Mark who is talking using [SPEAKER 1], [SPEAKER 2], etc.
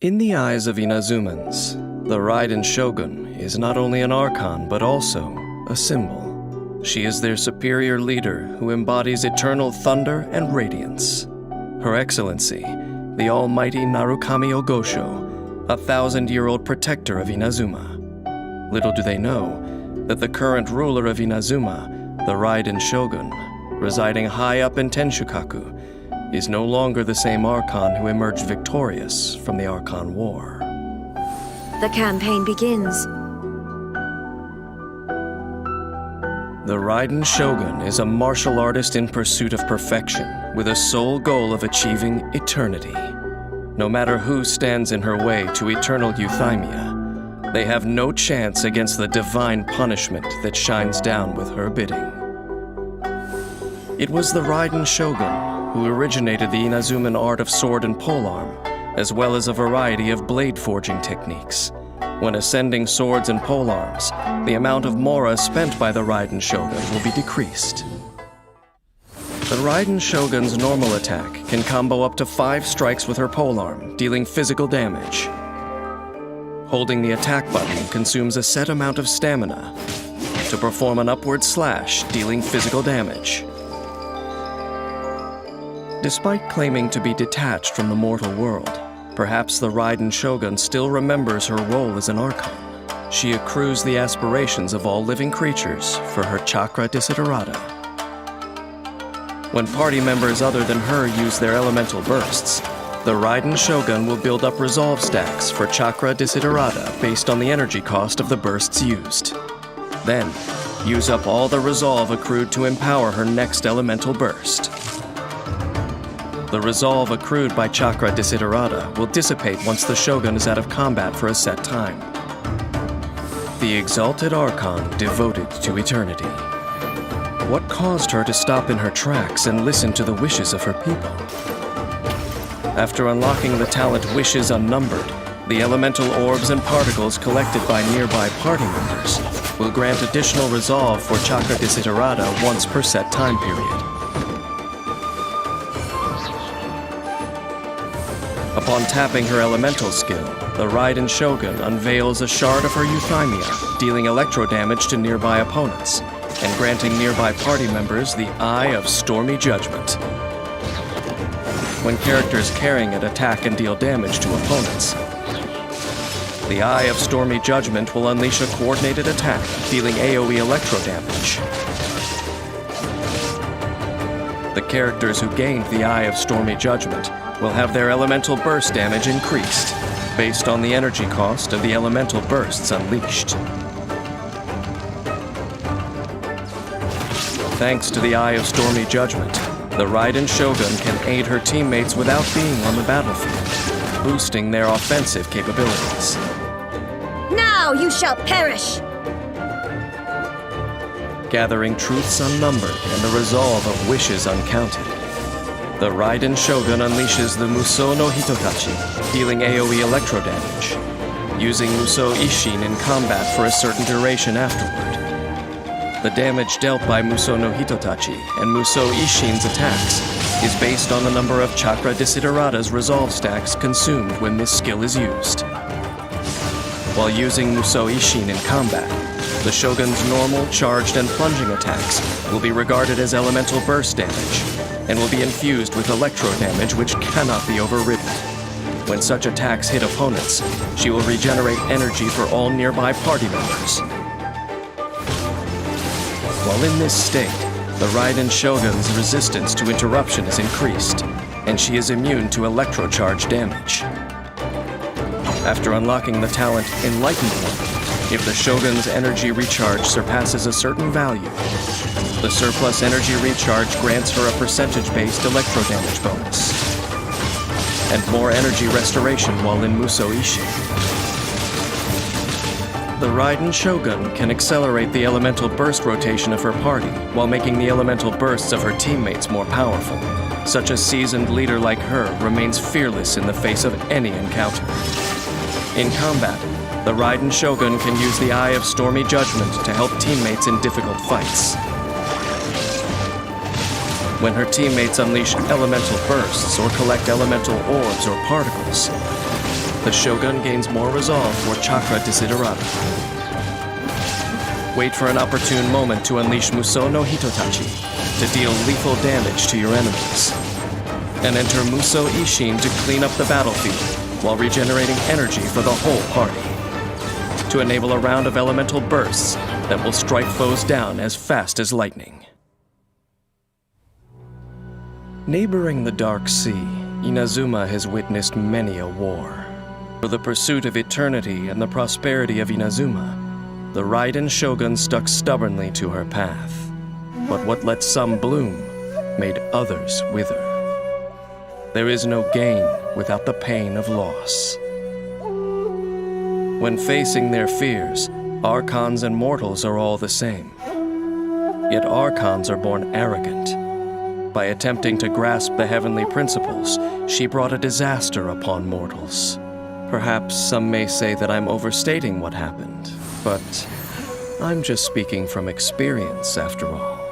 [SPEAKER 1] In the eyes of Inazumans, the Raiden Shogun is not only an archon but also a symbol. She is their superior leader who embodies eternal thunder and radiance. Her Excellency, the almighty Narukami Ogosho, a 1,000-year-old protector of Inazuma. Little do they know that the current ruler of Inazuma, the Raiden Shogun, residing high up in Tenshukaku, is no longer the same Archon who emerged victorious from the Archon War.
[SPEAKER 2] The campaign begins.
[SPEAKER 1] The Raiden Shogun is a martial artist in pursuit of perfection, with a sole goal of achieving eternity. No matter who stands in her way to eternal euthymia, they have no chance against the divine punishment that shines down with her bidding. It was the Raiden Shogun who originated the Inazuman art of sword and polearm, as well as a variety of blade forging techniques. When ascending swords and polearms, the amount of mora spent by the Raiden Shogun will be decreased. The Raiden Shogun's normal attack can combo up to 5 strikes with her polearm, dealing physical damage. Holding the attack button consumes a set amount of stamina to perform an upward slash, dealing physical damage. Despite claiming to be detached from the mortal world, perhaps the Raiden Shogun still remembers her role as an Archon. She accrues the aspirations of all living creatures for her chakra desiderata. When party members other than her use their elemental bursts, the Raiden Shogun will build up resolve stacks for chakra desiderata based on the energy cost of the bursts used. Then, use up all the resolve accrued to empower her next elemental burst. The resolve accrued by chakra desiderata will dissipate once the Shogun is out of combat for a set time. The exalted Archon devoted to eternity. What caused her to stop in her tracks and listen to the wishes of her people? After unlocking the talent Wishes Unnumbered, the elemental orbs and particles collected by nearby party members will grant additional resolve for chakra desiderata once per set time period. Upon tapping her elemental skill, the Raiden Shogun unveils a shard of her euthymia, dealing electro damage to nearby opponents, and granting nearby party members the Eye of Stormy Judgment. When characters carrying it attack and deal damage to opponents, the Eye of Stormy Judgment will unleash a coordinated attack, dealing AoE electro damage. The characters who gained the Eye of Stormy Judgment will have their elemental burst damage increased, based on the energy cost of the elemental bursts unleashed. Thanks to the Eye of Stormy Judgment, the Raiden Shogun can aid her teammates without being on the battlefield, boosting their offensive capabilities.
[SPEAKER 2] Now you shall perish!
[SPEAKER 1] Gathering truths unnumbered and the resolve of wishes uncounted, the Raiden Shogun unleashes the Musou no Hitotachi, dealing AoE electro damage, using Musou Ishin in combat for a certain duration afterward. The damage dealt by Musou no Hitotachi and Musou Ishin's attacks is based on the number of chakra desiderata's resolve stacks consumed when this skill is used. While using Musou Ishin in combat, the Shogun's normal, charged, and plunging attacks will be regarded as elemental burst damage, and will be infused with electro damage which cannot be overridden. When such attacks hit opponents, she will regenerate energy for all nearby party members. While in this state, the Raiden Shogun's resistance to interruption is increased, and she is immune to electro-charge damage. After unlocking the talent Enlightened One, if the Shogun's energy recharge surpasses a certain value, the surplus energy recharge grants her a percentage-based electro damage bonus, and more energy restoration while in Musou Ishin. The Raiden Shogun can accelerate the elemental burst rotation of her party while making the elemental bursts of her teammates more powerful. Such a seasoned leader like her remains fearless in the face of any encounter. In combat, the Raiden Shogun can use the Eye of Stormy Judgment to help teammates in difficult fights. When her teammates unleash elemental bursts or collect elemental orbs or particles, the Shogun gains more resolve for chakra desiderata. Wait for an opportune moment to unleash Musou no Hitotachi to deal lethal damage to your enemies. And enter Musou Ishin to clean up the battlefield while regenerating energy for the whole party. To enable a round of elemental bursts that will strike foes down as fast as lightning. Neighboring the Dark Sea, Inazuma has witnessed many a war. For the pursuit of eternity and the prosperity of Inazuma, the Raiden Shogun stuck stubbornly to her path. But what let some bloom made others wither. There is no gain without the pain of loss. When facing their fears, Archons and mortals are all the same. Yet Archons are born arrogant. By attempting to grasp the heavenly principles, she brought a disaster upon mortals. Perhaps some may say that I'm overstating what happened, but I'm just speaking from experience after all.